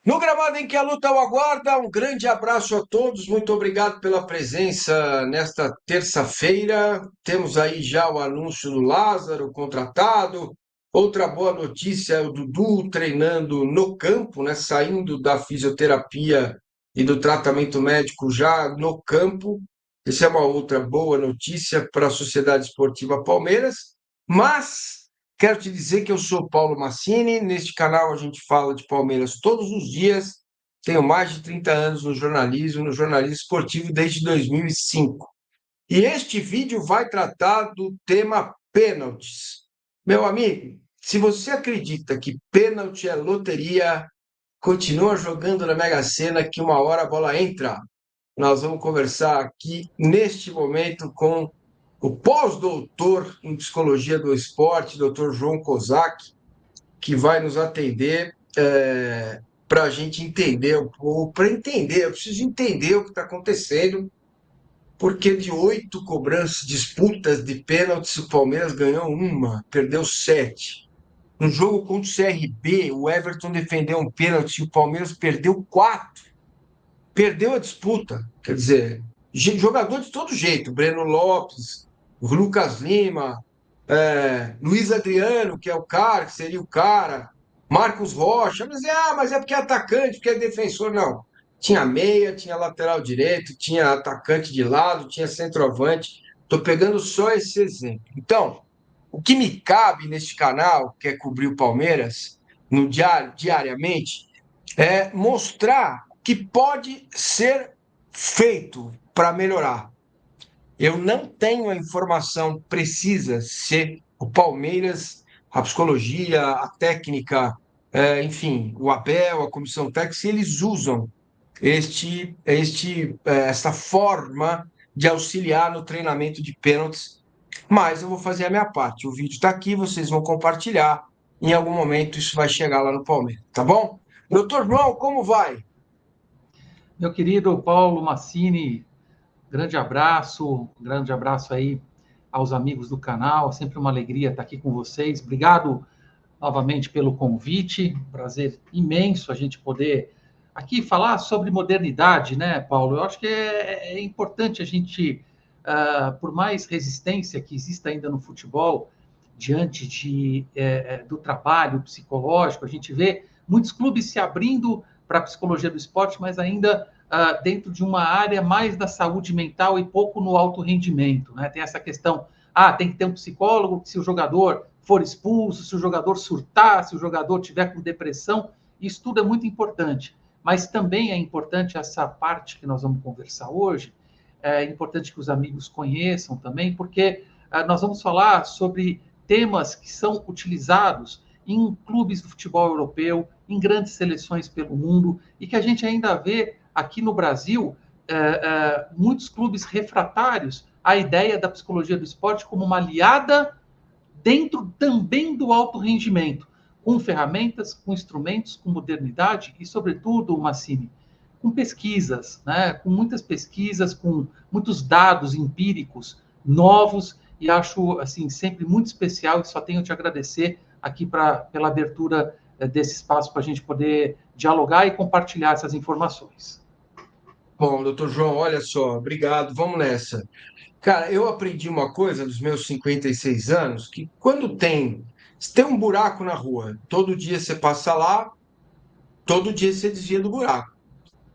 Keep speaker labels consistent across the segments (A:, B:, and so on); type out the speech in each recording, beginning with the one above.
A: No gramado em que a luta o aguarda, um grande abraço a todos, muito obrigado pela presença nesta terça-feira. Temos aí já o anúncio do Lázaro contratado. Outra boa notícia é o Dudu treinando no campo, né? Saindo da fisioterapia e do tratamento médico já no campo. Essa é uma outra boa notícia para a Sociedade Esportiva Palmeiras. Mas quero te dizer que eu sou Paulo Massini. Neste canal a gente fala de Palmeiras todos os dias. Tenho mais de 30 anos no jornalismo esportivo desde 2005. E este vídeo vai tratar do tema pênaltis. Meu amigo, se você acredita que pênalti é loteria, continua jogando na Mega Sena que uma hora a bola entra. Nós vamos conversar aqui neste momento com o pós-doutor em psicologia do esporte, doutor João Kozak, que vai nos atender para a gente entender, ou para entender, eu preciso entender o que está acontecendo, porque de 8 cobranças, disputas de pênaltis, o Palmeiras ganhou uma, perdeu 7. No jogo contra o CRB, o Everton defendeu um pênalti e o Palmeiras perdeu 4. Perdeu a disputa. Quer dizer, jogador de todo jeito, Breno Lopes, Lucas Lima, Luiz Adriano, que é o cara, que seria o cara, Marcos Rocha, mas é porque é atacante, porque é defensor, não. Tinha meia, tinha lateral direito, tinha atacante de lado, tinha centroavante. Estou pegando só esse exemplo. Então, o que me cabe neste canal, que é cobrir o Palmeiras, no diariamente, é mostrar o que pode ser feito para melhorar. Eu não tenho a informação precisa se o Palmeiras, a psicologia, a técnica, enfim, o Abel, a comissão técnica, se eles usam esta forma de auxiliar no treinamento de pênaltis, mas eu vou fazer a minha parte. O vídeo está aqui, vocês vão compartilhar. Em algum momento isso vai chegar lá no Palmeiras, tá bom? Doutor João, como vai?
B: Meu querido Paulo Massini, grande abraço aí aos amigos do canal. É sempre uma alegria estar aqui com vocês. Obrigado novamente pelo convite. Prazer imenso a gente poder aqui falar sobre modernidade, né, Paulo? Eu acho que é importante a gente, por mais resistência que exista ainda no futebol, diante do trabalho psicológico, a gente vê muitos clubes se abrindo para a psicologia do esporte, mas ainda dentro de uma área mais da saúde mental e pouco no alto rendimento. Né? Tem essa questão, tem que ter um psicólogo, se o jogador for expulso, se o jogador surtar, se o jogador tiver com depressão, isso tudo é muito importante. Mas também é importante essa parte que nós vamos conversar hoje, é importante que os amigos conheçam também, porque nós vamos falar sobre temas que são utilizados em clubes do futebol europeu, em grandes seleções pelo mundo, e que a gente ainda vê aqui no Brasil muitos clubes refratários à ideia da psicologia do esporte como uma aliada dentro também do alto rendimento, com ferramentas, com instrumentos, com modernidade e, sobretudo, Massini, com pesquisas, né? Com muitas pesquisas, com muitos dados empíricos novos, e acho assim sempre muito especial e só tenho a te agradecer aqui pela abertura desse espaço para a gente poder dialogar e compartilhar essas informações.
A: Bom, doutor João, olha só, obrigado, vamos nessa. Cara, eu aprendi uma coisa dos meus 56 anos, que se tem um buraco na rua, todo dia você passa lá, todo dia você desvia do buraco.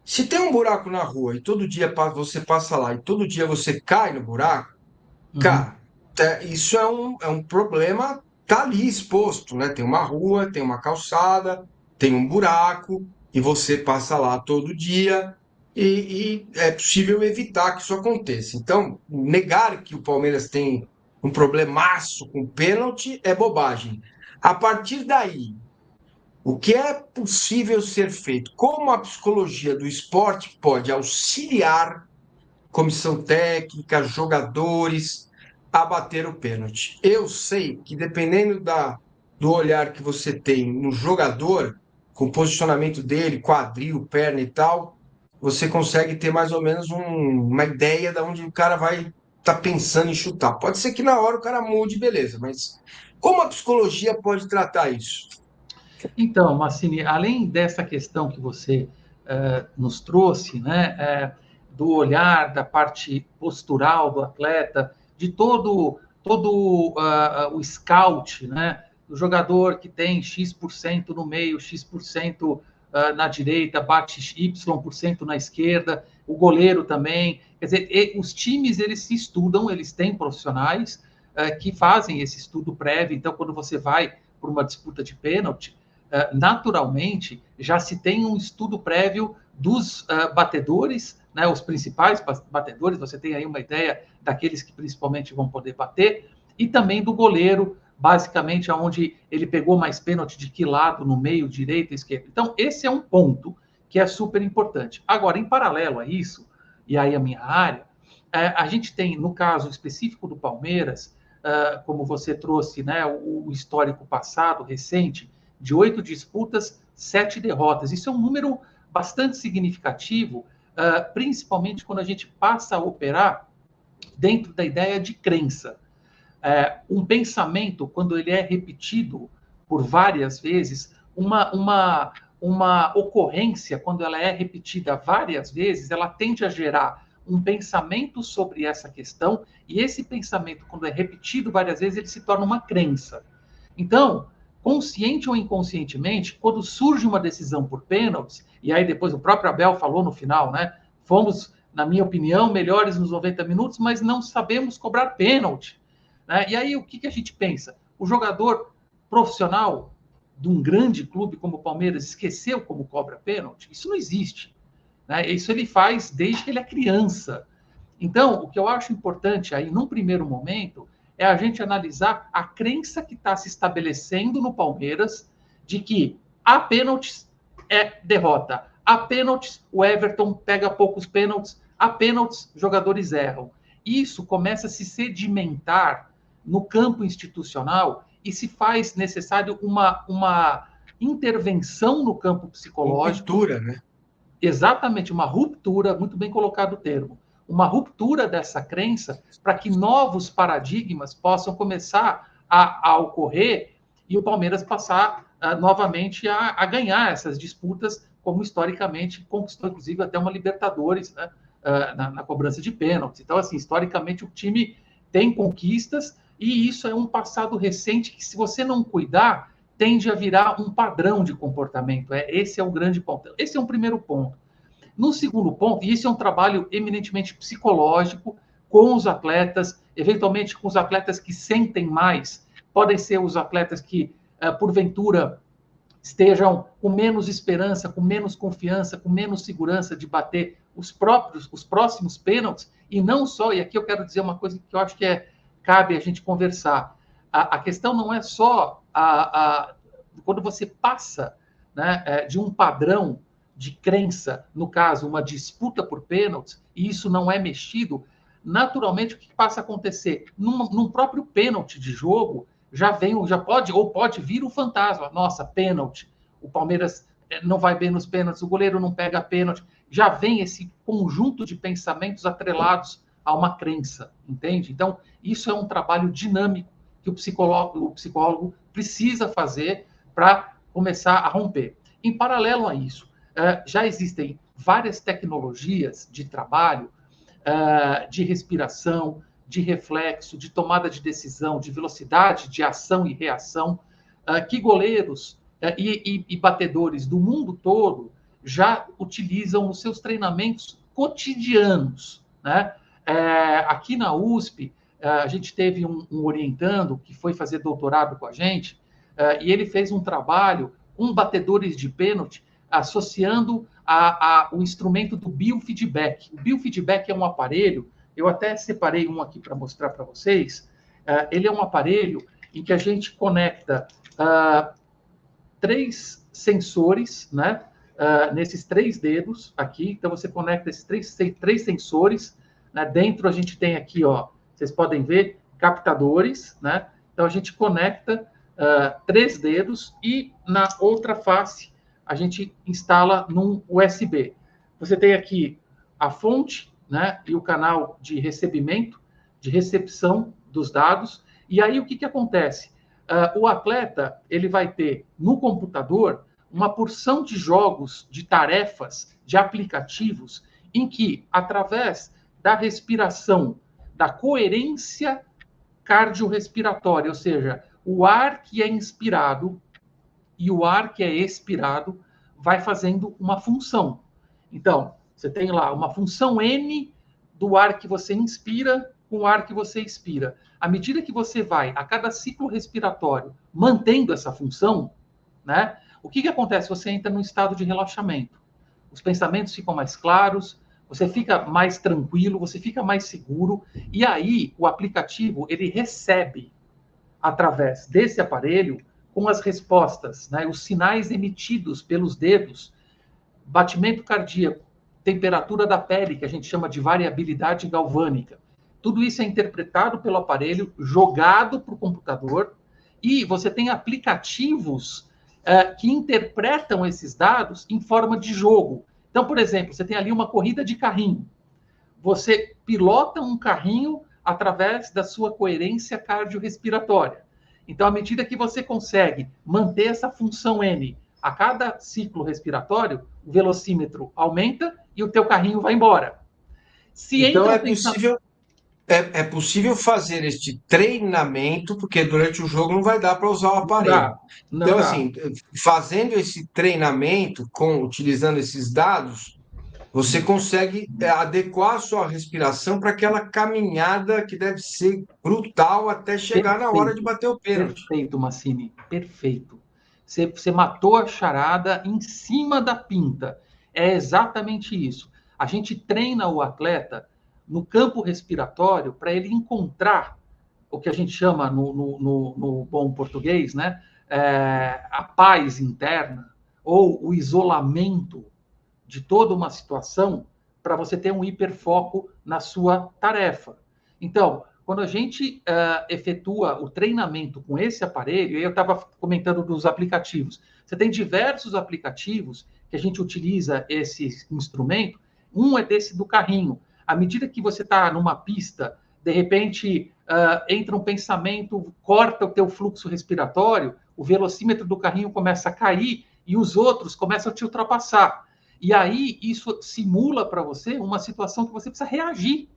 A: Se tem um buraco na rua e todo dia você passa lá e todo dia você cai no buraco,
B: Uhum.
A: cara, isso é um problema, tá ali exposto, né? Tem uma rua, tem uma calçada, tem um buraco, e você passa lá todo dia, e é possível evitar que isso aconteça. Então, negar que o Palmeiras tem um problemaço com pênalti é bobagem. A partir daí, o que é possível ser feito? Como a psicologia do esporte pode auxiliar comissão técnica, jogadores, a bater o pênalti. Eu sei que dependendo do olhar que você tem no jogador, com o posicionamento dele, quadril, perna e tal, você consegue ter mais ou menos uma ideia de onde o cara vai estar pensando em chutar. Pode ser que na hora o cara mude, beleza, mas como a psicologia pode tratar isso?
B: Então, Massini, além dessa questão que você nos trouxe, né, do olhar, da parte postural do atleta, de todo o scout, né, o jogador que tem X% no meio, X% na direita, bate Y% na esquerda, o goleiro também. Quer dizer, os times, eles se estudam, eles têm profissionais que fazem esse estudo prévio. Então, quando você vai por uma disputa de pênalti, naturalmente, já se tem um estudo prévio dos batedores, né, os principais batedores, você tem aí uma ideia daqueles que principalmente vão poder bater, e também do goleiro, basicamente aonde ele pegou mais pênalti de que lado, no meio, direita, esquerda. Então, esse é um ponto que é super importante. Agora, em paralelo a isso, e aí a minha área, a gente tem, no caso específico do Palmeiras, como você trouxe, né, o histórico passado, recente, de 8 disputas, 7 derrotas. Isso é um número bastante significativo, principalmente quando a gente passa a operar dentro da ideia de crença. Um pensamento, quando ele é repetido por várias vezes, uma ocorrência, quando ela é repetida várias vezes, ela tende a gerar um pensamento sobre essa questão, e esse pensamento, quando é repetido várias vezes, ele se torna uma crença. Então, consciente ou inconscientemente, quando surge uma decisão por pênaltis, e aí depois o próprio Abel falou no final, né? Fomos, na minha opinião, melhores nos 90 minutos, mas não sabemos cobrar pênalti. Né? E aí o que a gente pensa? O jogador profissional de um grande clube como o Palmeiras esqueceu como cobra pênalti? Isso não existe. Né? Isso ele faz desde que ele é criança. Então, o que eu acho importante aí, num primeiro momento, é a gente analisar a crença que está se estabelecendo no Palmeiras de que há pênaltis, é derrota. Há pênaltis, o Everton pega poucos pênaltis. Há pênaltis, jogadores erram. Isso começa a se sedimentar no campo institucional e se faz necessário uma intervenção no campo psicológico.
A: Uma ruptura, né?
B: Exatamente, uma ruptura, muito bem colocado o termo, uma ruptura dessa crença para que novos paradigmas possam começar a ocorrer e o Palmeiras passar novamente a ganhar essas disputas, como historicamente conquistou, inclusive, até uma Libertadores, né, na cobrança de pênaltis. Então, assim, historicamente, o time tem conquistas e isso é um passado recente que, se você não cuidar, tende a virar um padrão de comportamento. Esse é o grande ponto. Esse é um primeiro ponto. No segundo ponto, e isso é um trabalho eminentemente psicológico com os atletas, eventualmente com os atletas que sentem mais, podem ser os atletas que, porventura, estejam com menos esperança, com menos confiança, com menos segurança de bater os próximos pênaltis, e não só, e aqui eu quero dizer uma coisa que eu acho que cabe a gente conversar. A questão não é só quando você passa, né, de um padrão de crença, no caso, uma disputa por pênaltis, e isso não é mexido, naturalmente o que passa a acontecer? Num próprio pênalti de jogo, já pode vir o fantasma. Nossa, pênalti. O Palmeiras não vai bem nos pênaltis, o goleiro não pega pênalti. Já vem esse conjunto de pensamentos atrelados a uma crença, entende? Então, isso é um trabalho dinâmico que o psicólogo precisa fazer para começar a romper. Em paralelo a isso, já existem várias tecnologias de trabalho, de respiração, de reflexo, de tomada de decisão, de velocidade de ação e reação, que goleiros e batedores do mundo todo já utilizam nos seus treinamentos cotidianos. Né? Aqui na USP, a gente teve um orientando que foi fazer doutorado com a gente, e ele fez um trabalho com batedores de pênalti, associando o instrumento do biofeedback. O biofeedback é um aparelho, eu até separei um aqui para mostrar para vocês. Ele é um aparelho em que a gente conecta 3 sensores, né, nesses 3 dedos aqui. Então, você conecta esses três sensores. Né, dentro a gente tem aqui, ó, vocês podem ver, captadores. Né? Então, a gente conecta 3 dedos e na outra face a gente instala num USB. Você tem aqui a fonte, né, e o canal de recebimento, de recepção dos dados. E aí o que acontece? o atleta ele vai ter no computador uma porção de jogos, de tarefas, de aplicativos, em que, através da respiração, da coerência cardiorrespiratória, ou seja, o ar que é inspirado e o ar que é expirado vai fazendo uma função. Então, você tem lá uma função N do ar que você inspira com o ar que você expira. À medida que você vai, a cada ciclo respiratório, mantendo essa função, né, o que acontece? Você entra num estado de relaxamento. Os pensamentos ficam mais claros, você fica mais tranquilo, você fica mais seguro, e aí o aplicativo ele recebe, através desse aparelho, com as respostas, né, os sinais emitidos pelos dedos, batimento cardíaco, temperatura da pele, que a gente chama de variabilidade galvânica. Tudo isso é interpretado pelo aparelho, jogado para o computador, e você tem aplicativos que interpretam esses dados em forma de jogo. Então, por exemplo, você tem ali uma corrida de carrinho. Você pilota um carrinho através da sua coerência cardiorrespiratória. Então, à medida que você consegue manter essa função N a cada ciclo respiratório, o velocímetro aumenta e o teu carrinho vai embora. Se
A: Então
B: entra
A: é
B: um pensamento...
A: possível, é possível fazer este treinamento, porque durante o jogo não vai dar para usar o
B: Não
A: aparelho.
B: dá, não
A: Então,
B: dá.
A: assim, fazendo esse treinamento, utilizando esses dados, você consegue adequar a sua respiração para aquela caminhada que deve ser brutal até chegar na hora de
B: Perfeito,
A: bater o pênalti.
B: perfeito, Massini, perfeito. Você matou a charada em cima da pinta. É exatamente isso. A gente treina o atleta no campo respiratório para ele encontrar o que a gente chama no bom português, né? A paz interna ou o isolamento de toda uma situação para você ter um hiperfoco na sua tarefa. Então, quando a gente efetua o treinamento com esse aparelho, eu estava comentando dos aplicativos, você tem diversos aplicativos que a gente utiliza esse instrumento, um é desse do carrinho. À medida que você está numa pista, de repente entra um pensamento, corta o teu fluxo respiratório, o velocímetro do carrinho começa a cair e os outros começam a te ultrapassar. E aí isso simula para você uma situação que você precisa reagir.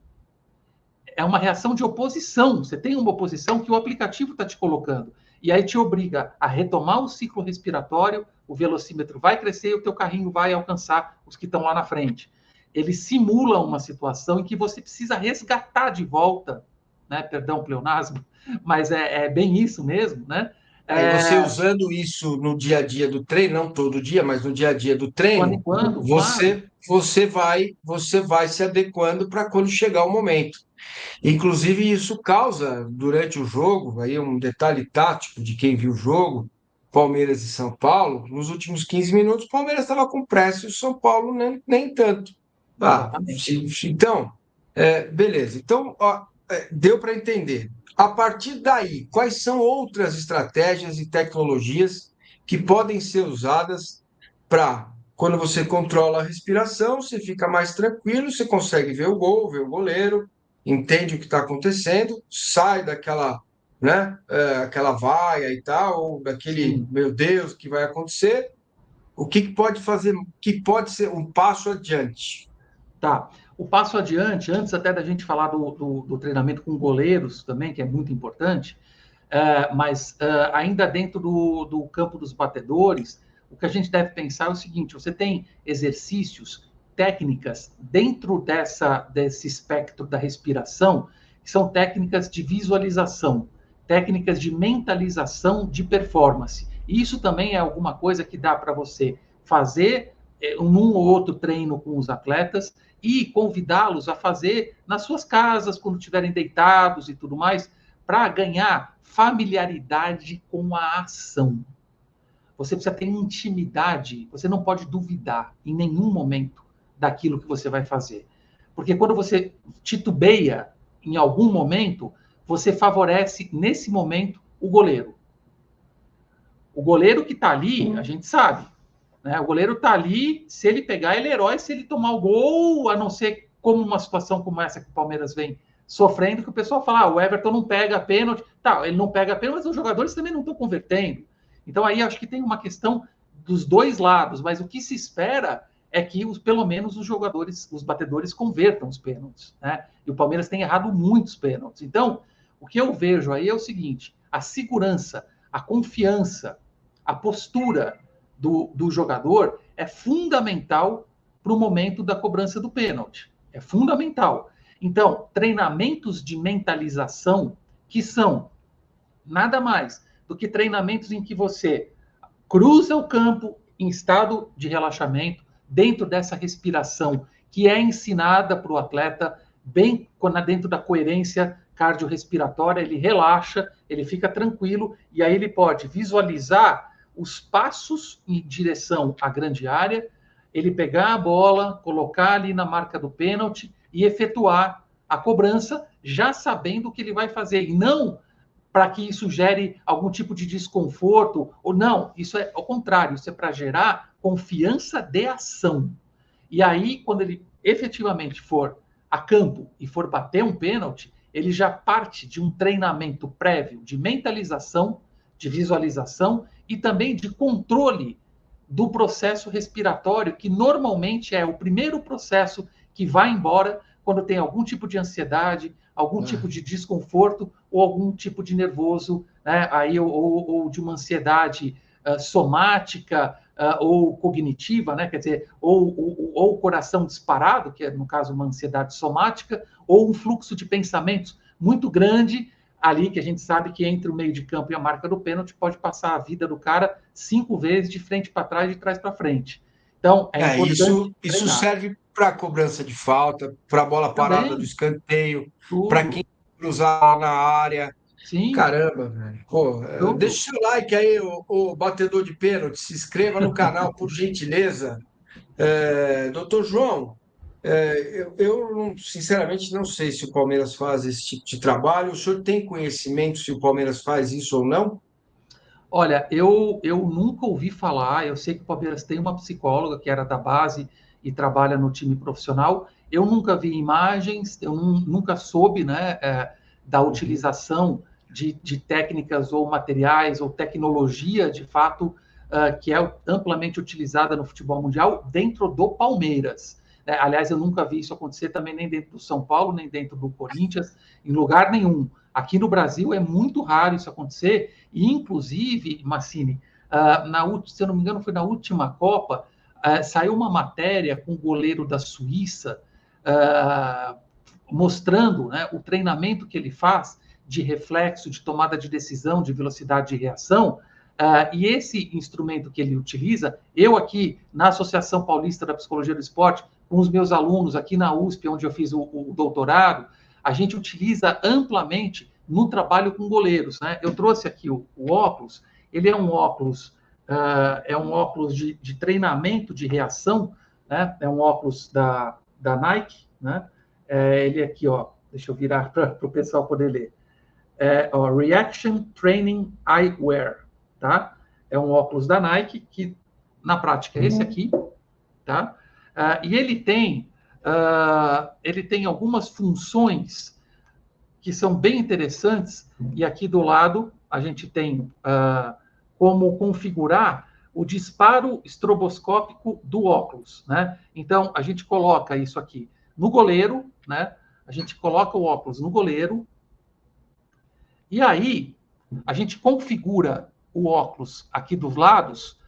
B: É uma reação de oposição. Você tem uma oposição que o aplicativo está te colocando. E aí te obriga a retomar o ciclo respiratório, o velocímetro vai crescer e o teu carrinho vai alcançar os que estão lá na frente. Ele simula uma situação em que você precisa resgatar de volta, né? Perdão o pleonasmo, mas é bem isso mesmo, né?
A: Aí você usando isso no dia a dia do treino, não todo dia, mas no dia a dia do
B: Quando em
A: treino,
B: quando, claro.
A: você vai se adequando para quando chegar o momento. Inclusive, isso causa, durante o jogo, aí um detalhe tático de quem viu o jogo, Palmeiras e São Paulo, nos últimos 15 minutos, o Palmeiras estava com pressa e o São Paulo nem tanto. Ah,
B: Exatamente.
A: então, beleza. Então, ó, deu para entender. A partir daí, quais são outras estratégias e tecnologias que podem ser usadas para, quando você controla a respiração, você fica mais tranquilo, você consegue ver o gol, ver o goleiro, entende o que está acontecendo, sai daquela, né, aquela vaia e tal, ou daquele,
B: Sim.
A: meu Deus, o que vai acontecer? O que pode fazer, que pode ser um passo adiante?
B: Tá. O passo adiante, antes até da gente falar do treinamento com goleiros também, que é muito importante, mas ainda dentro do campo dos batedores, o que a gente deve pensar é o seguinte: você tem exercícios, técnicas dentro desse espectro da respiração, que são técnicas de visualização, técnicas de mentalização de performance. E isso também é alguma coisa que dá para você fazer num ou outro treino com os atletas e convidá-los a fazer nas suas casas, quando estiverem deitados e tudo mais, para ganhar familiaridade com a ação. Você precisa ter intimidade, você não pode duvidar em nenhum momento daquilo que você vai fazer. Porque quando você titubeia em algum momento, você favorece, nesse momento, o goleiro. O goleiro que está ali, a gente sabe, né? O goleiro está ali, se ele pegar, ele é herói, se ele tomar o gol, a não ser como uma situação como essa que o Palmeiras vem sofrendo, que o pessoal fala, o Everton não pega pênalti. Tá, ele não pega pênalti, mas os jogadores também não estão convertendo. Então aí acho que tem uma questão dos dois lados, mas o que se espera é que pelo menos os jogadores, os batedores convertam os pênaltis, né? E o Palmeiras tem errado muitos pênaltis. Então, o que eu vejo aí é o seguinte, a segurança, a confiança, a postura do jogador é fundamental para o momento da cobrança do pênalti. É fundamental. Então, treinamentos de mentalização, que são nada mais do que treinamentos em que você cruza o campo em estado de relaxamento, dentro dessa respiração que é ensinada para o atleta, bem dentro da coerência cardiorrespiratória, ele relaxa, ele fica tranquilo, e aí ele pode visualizar os passos em direção à grande área, ele pegar a bola, colocar ali na marca do pênalti e efetuar a cobrança, já sabendo o que ele vai fazer, e não para que isso gere algum tipo de desconforto, ou não, isso é ao contrário, isso é para gerar confiança de ação. E aí, quando ele efetivamente for a campo e for bater um pênalti, ele já parte de um treinamento prévio de mentalização, de visualização e também de controle do processo respiratório, que normalmente é o primeiro processo que vai embora quando tem algum tipo de ansiedade, algum tipo de desconforto ou algum tipo de nervoso, né? Aí, ou de uma ansiedade somática ou cognitiva, né? Quer dizer, ou o coração disparado, que é, no caso, uma ansiedade somática, ou um fluxo de pensamentos muito grande, ali que a gente sabe que entre o meio de campo e a marca do pênalti pode passar a vida do cara 5 vezes de frente para trás e de trás para frente. Então, é importante
A: Isso
B: treinar.
A: serve para cobrança de falta, para bola parada do
B: Também,
A: escanteio, para
B: tudo.
A: quem cruzar na área.
B: Sim,
A: Caramba, velho. Pô, deixa
B: tudo.
A: o seu like aí, o batedor de pênalti. Se inscreva no canal, por gentileza. Doutor João, sinceramente não sei se o Palmeiras faz esse tipo de trabalho. O senhor tem conhecimento se o Palmeiras faz isso ou não?
B: Olha, eu nunca ouvi falar, eu sei que o Palmeiras tem uma psicóloga que era da base e trabalha no time profissional. Eu nunca vi imagens, eu nunca soube, né, da
A: Uhum.
B: utilização de técnicas ou materiais ou tecnologia, de fato, que é amplamente utilizada no futebol mundial dentro do Palmeiras. Aliás, eu nunca vi isso acontecer também nem dentro do São Paulo, nem dentro do Corinthians, em lugar nenhum. Aqui no Brasil é muito raro isso acontecer, e inclusive, Massini, se eu não me engano, foi na última Copa, saiu uma matéria com o goleiro da Suíça, mostrando, né, o treinamento que ele faz de reflexo, de tomada de decisão, de velocidade de reação. E esse instrumento que ele utiliza, eu aqui na Associação Paulista da Psicologia do Esporte, com os meus alunos aqui na USP, onde eu fiz o doutorado, a gente utiliza amplamente no trabalho com goleiros, né? Eu trouxe aqui o óculos, ele é um óculos de treinamento de reação, né? É um óculos da Nike, né? Ele aqui, ó, deixa eu virar para o pessoal poder ler. Reaction Training Eyewear, tá? É um óculos da Nike que, na prática, é esse aqui, tá? E ele tem algumas funções que são bem interessantes, e aqui do lado a gente tem como configurar o disparo estroboscópico do óculos, né? Então, a gente coloca isso aqui no goleiro, né? A gente coloca o óculos no goleiro, e aí a gente configura o óculos aqui dos lados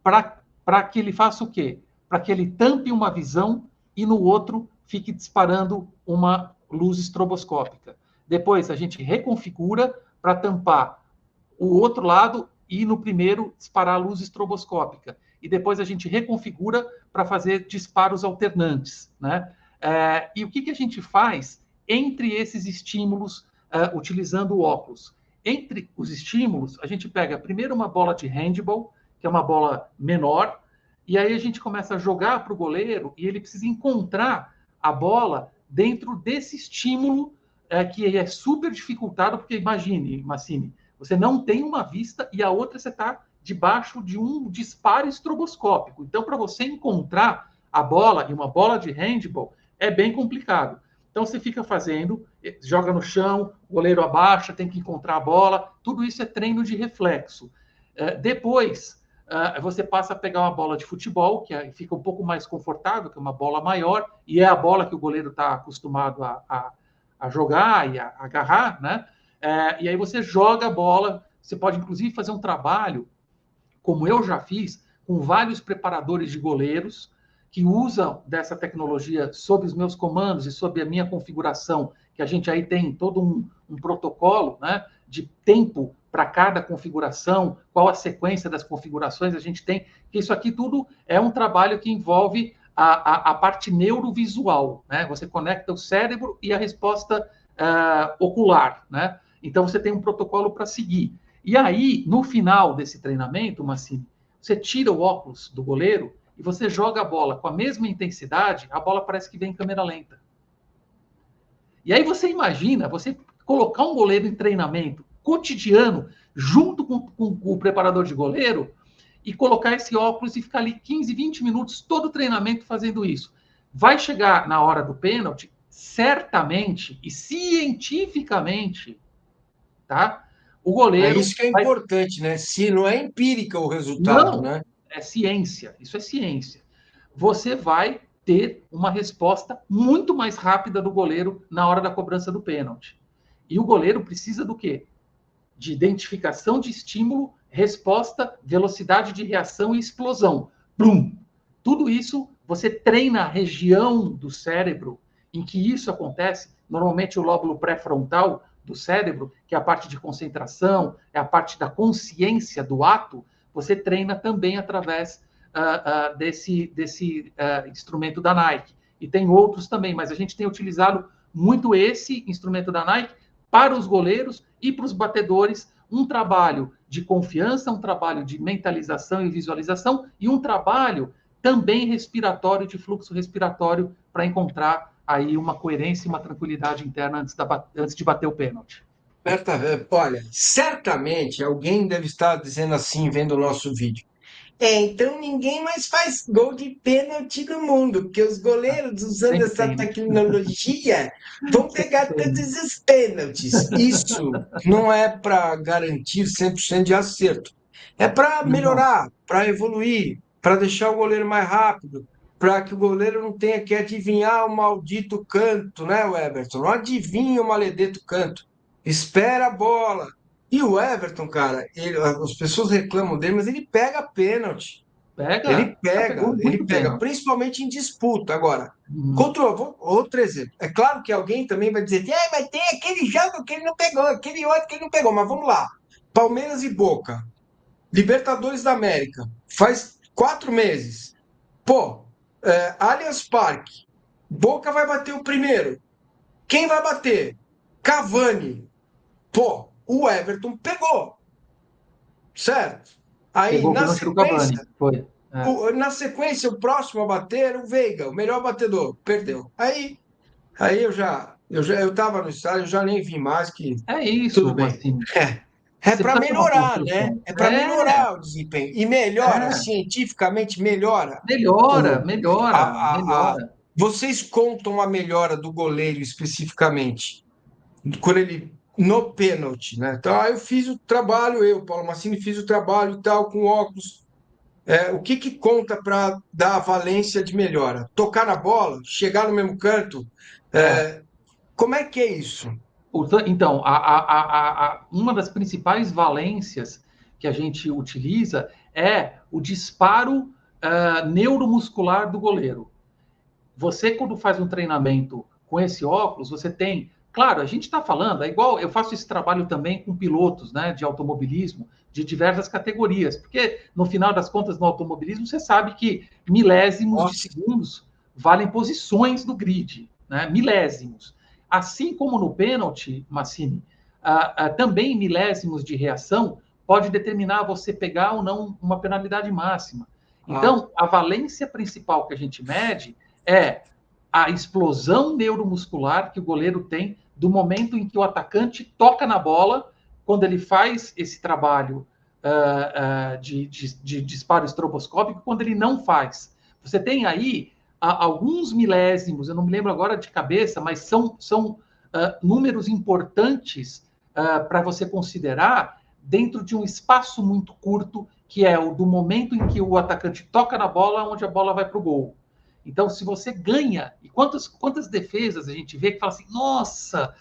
B: para que ele faça o quê? Para que ele tampe uma visão e no outro fique disparando uma luz estroboscópica. Depois a gente reconfigura para tampar o outro lado e no primeiro disparar a luz estroboscópica. E depois a gente reconfigura para fazer disparos alternantes, né? E o que a gente faz entre esses estímulos utilizando o óculos? Entre os estímulos, a gente pega primeiro uma bola de handball, que é uma bola menor, e aí a gente começa a jogar para o goleiro e ele precisa encontrar a bola dentro desse estímulo que é super dificultado, porque imagine, Massini, você não tem uma vista e a outra você está debaixo de um disparo estroboscópico. Então, para você encontrar a bola, e uma bola de handball, é bem complicado. Então você fica fazendo, joga no chão, o goleiro abaixa, tem que encontrar a bola, tudo isso é treino de reflexo. Depois, você passa a pegar uma bola de futebol, que fica um pouco mais confortável, que é uma bola maior, e é a bola que o goleiro está acostumado a jogar e a agarrar, né? E aí você joga a bola, você pode inclusive fazer um trabalho, como eu já fiz, com vários preparadores de goleiros, que usam dessa tecnologia sob os meus comandos e sob a minha configuração, que a gente aí tem todo um protocolo, né, de tempo para cada configuração, qual a sequência das configurações a gente tem, que isso aqui tudo é um trabalho que envolve a parte neurovisual, né? Você conecta o cérebro e a resposta ocular, né? Então você tem um protocolo para seguir. E aí, no final desse treinamento, Massini, você tira o óculos do goleiro e você joga a bola com a mesma intensidade, a bola parece que vem em câmera lenta. E aí você imagina, você colocar um goleiro em treinamento cotidiano, junto com o preparador de goleiro, e colocar esse óculos e ficar ali 15, 20 minutos, todo o treinamento fazendo isso. Vai chegar na hora do pênalti, certamente e cientificamente, tá? O goleiro.
A: Isso que é importante, né? Se não é empírica o resultado,
B: Não,
A: né?
B: é ciência, isso é ciência. Você vai ter uma resposta muito mais rápida do goleiro na hora da cobrança do pênalti. E o goleiro precisa do quê? De identificação de estímulo, resposta, velocidade de reação e explosão. Plum! Tudo isso você treina a região do cérebro em que isso acontece, normalmente o lóbulo pré-frontal do cérebro, que é a parte de concentração, é a parte da consciência do ato, você treina também através desse instrumento da Nike. E tem outros também, mas a gente tem utilizado muito esse instrumento da Nike para os goleiros e para os batedores, um trabalho de confiança, um trabalho de mentalização e visualização e um trabalho também respiratório, de fluxo respiratório, para encontrar aí uma coerência e uma tranquilidade interna antes de bater o pênalti.
A: Olha, certamente alguém deve estar dizendo assim, vendo o nosso vídeo. Então ninguém mais faz gol de pênalti no mundo, porque os goleiros, usando
B: Sempre
A: essa
B: tem, né?
A: tecnologia, vão
B: Sempre
A: pegar
B: tem.
A: todos os pênaltis. Isso não é para garantir 100% de acerto. É para
B: Não,
A: melhorar, para evoluir, para deixar o goleiro mais rápido, para que o goleiro não tenha que adivinhar o maldito canto, né, o Everton? Não adivinha o maledeto canto. Espera a bola. E o Everton, cara, as pessoas reclamam dele, mas ele pega pênalti.
B: pega, já pegou
A: Ele
B: muito
A: pega,
B: pênalti.
A: principalmente em disputa. Agora,
B: Uhum.
A: outro exemplo. É claro que alguém também vai dizer, mas tem aquele jogo que ele não pegou, aquele outro que ele não pegou. Mas vamos lá. Palmeiras e Boca, Libertadores da América, faz 4 meses. Pô, Allianz Parque, Boca vai bater o primeiro. Quem vai bater? Cavani. Pô, o Everton pegou, certo? Aí,
B: Pegou o pênalti do Cavani, foi. É.
A: na sequência, o próximo a bater, o Veiga, o melhor batedor, perdeu. Aí eu estava no estádio, eu já nem vi mais que
B: É
A: tudo
B: isso,
A: bem.
B: Massimo.
A: É
B: Você
A: para
B: precisa ter uma
A: melhorar, né?
B: construção.
A: É para
B: É,
A: melhorar o desempenho. E melhora,
B: é.
A: cientificamente melhora.
B: Melhora,
A: O,
B: melhora,
A: a-
B: melhora.
A: vocês contam a melhora do goleiro especificamente, quando ele no pênalti, né? Então, eu fiz o trabalho, Paulo Massini, fiz o trabalho e tal, com óculos. O que que conta para dar a valência de melhora? Tocar na bola, chegar no mesmo canto?
B: É.
A: É, como é que é isso?
B: Então, uma das principais valências que a gente utiliza é o disparo neuromuscular do goleiro. Você, quando faz um treinamento com esse óculos, você tem. Claro, a gente está falando, é igual eu faço esse trabalho também com pilotos, né, de automobilismo, de diversas categorias, porque no final das contas, no automobilismo, você sabe que milésimos de
A: Nossa,
B: segundos valem posições do grid, né, milésimos. Assim como no pênalti, Massini, também milésimos de reação pode determinar você pegar ou não uma penalidade máxima.
A: ah,
B: Então, a valência principal que a gente mede é a explosão neuromuscular que o goleiro tem do momento em que o atacante toca na bola, quando ele faz esse trabalho de disparo estroboscópico, quando ele não faz. Você tem aí alguns milésimos, eu não me lembro agora de cabeça, mas são números importantes para você considerar dentro de um espaço muito curto, que é o do momento em que o atacante toca na bola, onde a bola vai para o gol. Então, se você ganha, e quantas defesas a gente vê que fala assim, nossa,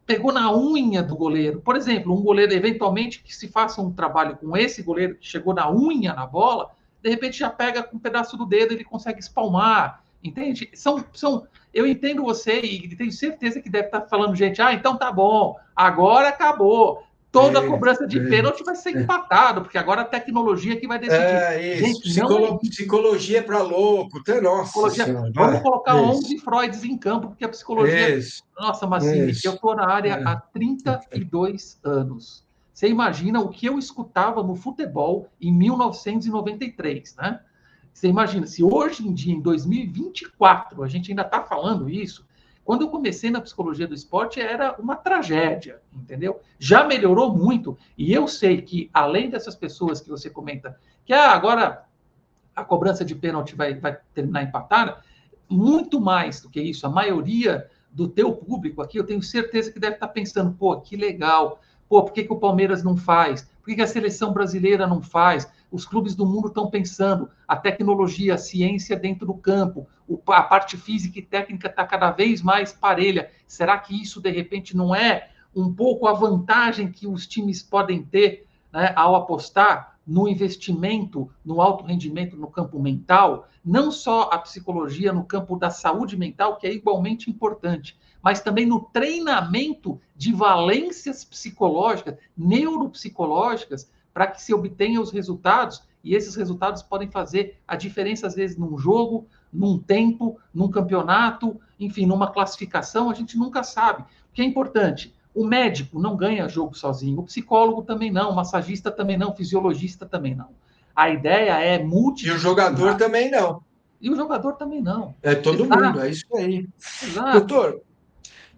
B: pegou na unha do goleiro. Por exemplo, um goleiro, eventualmente, que se faça um trabalho com esse goleiro que chegou na unha na bola, de repente já pega com um pedaço do dedo, ele consegue espalmar, entende? Eu entendo você e tenho certeza que deve estar falando, gente, então tá bom, agora acabou. Toda cobrança de pênalti vai ser empatado, porque agora a tecnologia que vai decidir.
A: Isso.
B: Gente, não é isso.
A: Psicologia para louco. Nossa senhora.
B: Vamos colocar 11 Freuds em campo, porque a psicologia...
A: Isso.
B: Nossa, Massini, eu estou na área
A: É.
B: há 32 anos. Você imagina o que eu escutava no futebol em 1993, né? Você imagina, se hoje em dia, em 2024, a gente ainda está falando isso, quando eu comecei na psicologia do esporte era uma tragédia, entendeu? Já melhorou muito, e eu sei que, além dessas pessoas que você comenta, que agora a cobrança de pênalti vai terminar empatada, muito mais do que isso, a maioria do teu público aqui, eu tenho certeza que deve estar pensando, pô, que legal, pô, por que o Palmeiras não faz? Por que a seleção brasileira não faz? Os clubes do mundo estão pensando, a tecnologia, a ciência dentro do campo, a parte física e técnica está cada vez mais parelha. Será que isso, de repente, não é um pouco a vantagem que os times podem ter, né, ao apostar no investimento, no alto rendimento no campo mental, não só a psicologia no campo da saúde mental, que é igualmente importante, mas também no treinamento de valências psicológicas, neuropsicológicas, para que se obtenha os resultados, e esses resultados podem fazer a diferença, às vezes, num jogo, num tempo, num campeonato, enfim, numa classificação, a gente nunca sabe. O que é importante? O médico não ganha jogo sozinho, o psicólogo também não, o massagista também não, o fisiologista também não. A ideia é
A: E o jogador
B: multidisciplinar.
A: também não.
B: E o jogador também não.
A: É todo mundo,
B: Exato,
A: é isso aí.
B: exato.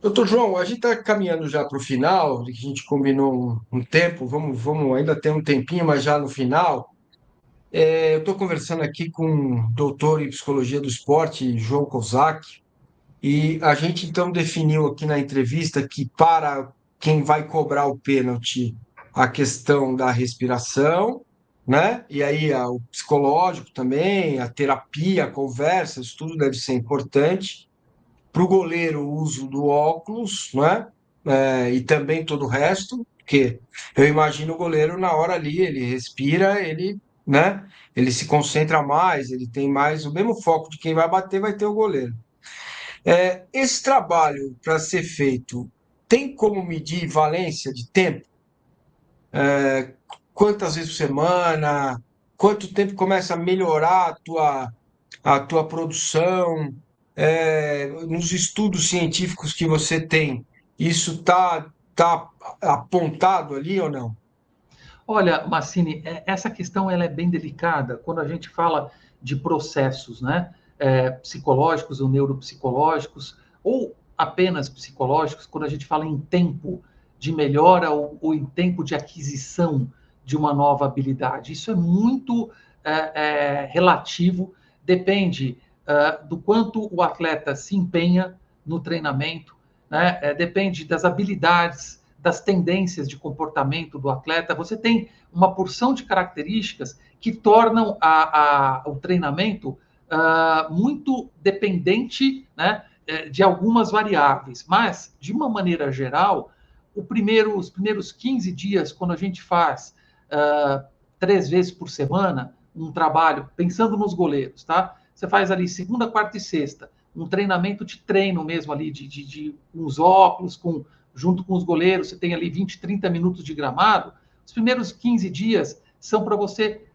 A: Doutor João, a gente está caminhando já para o final, a gente combinou um tempo, vamos ainda ter um tempinho, mas já no final. Eu estou conversando aqui com o doutor em psicologia do esporte, João Kozak, e a gente então definiu aqui na entrevista que para quem vai cobrar o pênalti, a questão da respiração, né? E aí o psicológico também, a terapia, a conversa, isso tudo deve ser importante. Para o goleiro, o uso do óculos, né? E também todo o resto, porque eu imagino o goleiro na hora ali, ele respira, ele, né? Ele se concentra mais, ele tem mais o mesmo foco de quem vai ter o goleiro. Esse trabalho para ser feito tem como medir valência de tempo? Quantas vezes por semana? Quanto tempo começa a melhorar a tua produção? Nos estudos científicos que você tem, isso tá apontado ali ou não?
B: Olha, Massini, essa questão ela é bem delicada quando a gente fala de processos, né? Psicológicos ou neuropsicológicos, ou apenas psicológicos, quando a gente fala em tempo de melhora ou em tempo de aquisição de uma nova habilidade. Isso é muito relativo, depende do quanto o atleta se empenha no treinamento, né? Depende das habilidades, das tendências de comportamento do atleta. Você tem uma porção de características que tornam o treinamento muito dependente, né, de algumas variáveis. Mas, de uma maneira geral, os primeiros 15 dias, quando a gente faz 3 vezes por semana um trabalho, pensando nos goleiros, tá? Você faz ali segunda, quarta e sexta, um treinamento de treino mesmo ali, de uns óculos, junto com os goleiros, você tem ali 20, 30 minutos de gramado. Os primeiros 15 dias são para você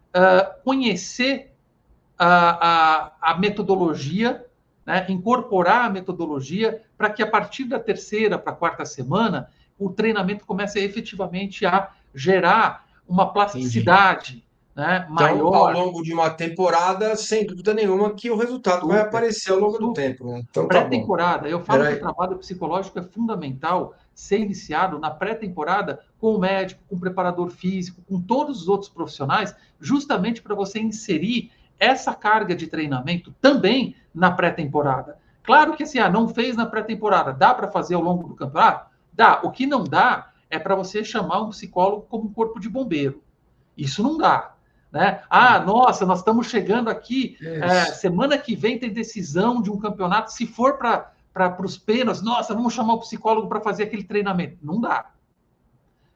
B: conhecer a metodologia, né, incorporar a metodologia, para que a partir da terceira para a quarta semana, o treinamento comece efetivamente a gerar uma
A: Entendi.
B: plasticidade, né,
A: Então, ao
B: maior.
A: longo de uma temporada, sem dúvida nenhuma, que o resultado vai
B: Super,
A: aparecer ao longo do
B: super.
A: tempo, né? Então tá bom.
B: Pré-temporada, eu falo que o
A: Peraí.
B: trabalho psicológico é fundamental ser iniciado na pré-temporada com o médico, com o preparador físico, com todos os outros profissionais, justamente para você inserir essa carga de treinamento também na pré-temporada. Claro que assim, não fez na pré-temporada, dá para fazer ao longo do campeonato? Dá. O que não dá é para você chamar um psicólogo como um corpo de bombeiro. Isso não dá. Né? Nossa, nós estamos chegando aqui, semana que vem tem decisão de um campeonato, se for para os pênaltis, nossa, vamos chamar o psicólogo para fazer aquele treinamento. Não dá.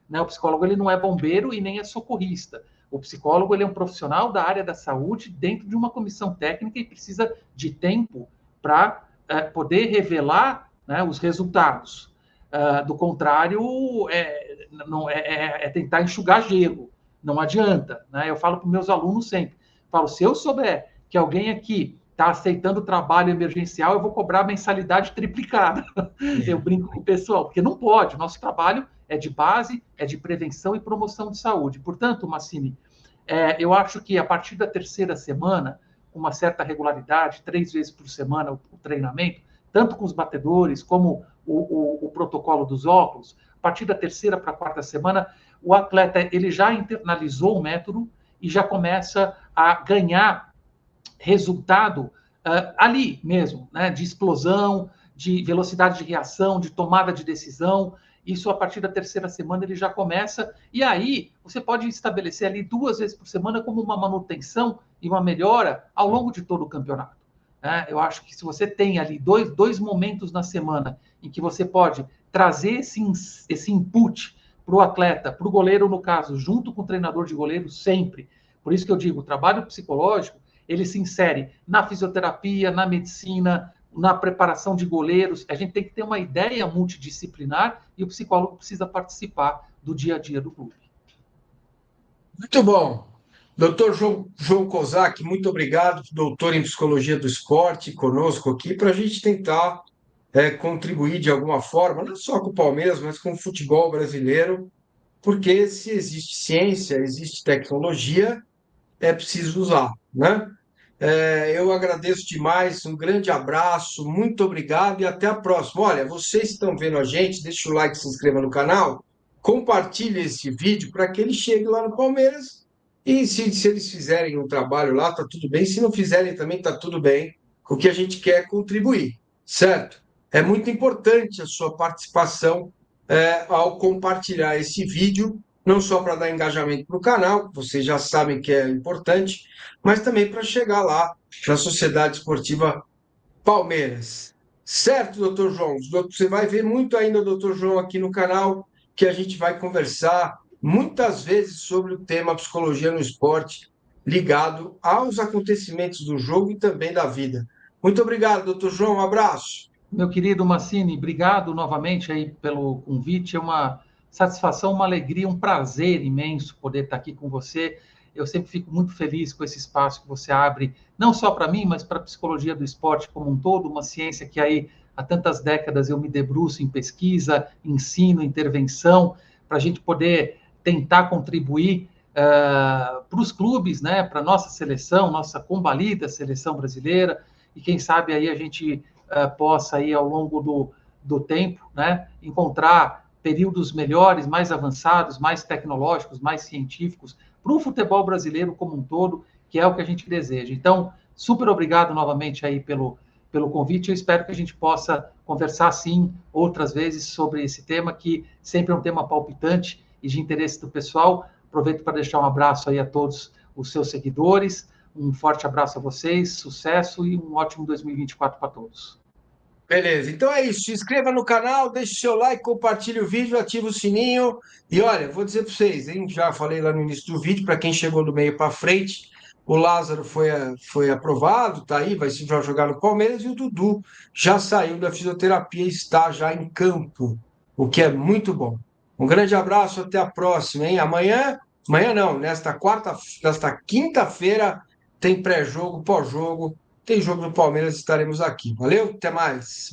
B: Né? O psicólogo ele não é bombeiro e nem é socorrista. O psicólogo ele é um profissional da área da saúde dentro de uma comissão técnica e precisa de tempo para poder revelar, né, os resultados. Do contrário, é tentar enxugar gelo. Não adianta. Né? Eu falo para os meus alunos sempre, se eu souber que alguém aqui está aceitando trabalho emergencial, eu vou cobrar a mensalidade triplicada. Eu brinco com o pessoal, porque não pode. Nosso trabalho é de base, é de prevenção e promoção de saúde. Portanto, Massini, eu acho que a partir da terceira semana, com uma certa regularidade, 3 vezes por semana o treinamento, tanto com os batedores como o protocolo dos óculos, a partir da terceira para a quarta semana, o atleta ele já internalizou o método e já começa a ganhar resultado ali mesmo, né, de explosão, de velocidade de reação, de tomada de decisão. Isso, a partir da terceira semana, ele já começa. E aí, você pode estabelecer ali 2 vezes por semana como uma manutenção e uma melhora ao longo de todo o campeonato. Eu acho que se você tem ali dois momentos na semana em que você pode trazer esse input para o atleta, para o goleiro, no caso, junto com o treinador de goleiro, sempre. Por isso que eu digo, o trabalho psicológico, ele se insere na fisioterapia, na medicina, na preparação de goleiros. A gente tem que ter uma ideia multidisciplinar e o psicólogo precisa participar do dia a dia do clube.
A: Muito bom. Doutor João Kozak, muito obrigado, doutor em Psicologia do Esporte, conosco aqui, para a gente tentar contribuir de alguma forma, não só com o Palmeiras, mas com o futebol brasileiro, porque se existe ciência, existe tecnologia, é preciso usar, né? Eu agradeço demais, um grande abraço, muito obrigado e até a próxima. Olha, vocês estão vendo a gente, deixa o like, se inscreva no canal, compartilhe esse vídeo para que ele chegue lá no Palmeiras e se eles fizerem um trabalho lá, tá tudo bem, se não fizerem também tá tudo bem, o que a gente quer é contribuir, certo? É muito importante a sua participação ao compartilhar esse vídeo, não só para dar engajamento para o canal, vocês já sabem que é importante, mas também para chegar lá na Sociedade Esportiva Palmeiras. Certo, doutor João? Você vai ver muito ainda, doutor João, aqui no canal, que a gente vai conversar muitas vezes sobre o tema psicologia no esporte, ligado aos acontecimentos do jogo e também da vida. Muito obrigado, doutor João. Um abraço.
B: Meu querido Massini, obrigado novamente aí pelo convite. É uma satisfação, uma alegria, um prazer imenso poder estar aqui com você. Eu sempre fico muito feliz com esse espaço que você abre, não só para mim, mas para a psicologia do esporte como um todo, uma ciência que aí há tantas décadas eu me debruço em pesquisa, ensino, intervenção, para a gente poder tentar contribuir para os clubes, né, para a nossa seleção, nossa combalida seleção brasileira, e quem sabe aí a gente possa aí ao longo do tempo, né, encontrar períodos melhores, mais avançados, mais tecnológicos, mais científicos para o futebol brasileiro como um todo, que é o que a gente deseja. Então, super obrigado novamente aí pelo convite. Eu espero que a gente possa conversar, sim, outras vezes sobre esse tema, que sempre é um tema palpitante e de interesse do pessoal. Aproveito para deixar um abraço aí a todos os seus seguidores. Um forte abraço a vocês, sucesso e um ótimo 2024 para todos.
A: Beleza, então é isso. Se inscreva no canal, deixe o seu like, compartilhe o vídeo, ative o sininho. E olha, vou dizer para vocês, hein? Já falei lá no início do vídeo, para quem chegou do meio para frente, o Lázaro foi aprovado, tá aí, vai se jogar no Palmeiras, e o Dudu já saiu da fisioterapia e está já em campo, o que é muito bom. Um grande abraço, até a próxima, hein? Amanhã não, nesta quinta-feira tem pré-jogo, pós-jogo. Tem jogo do Palmeiras, estaremos aqui. Valeu, até mais.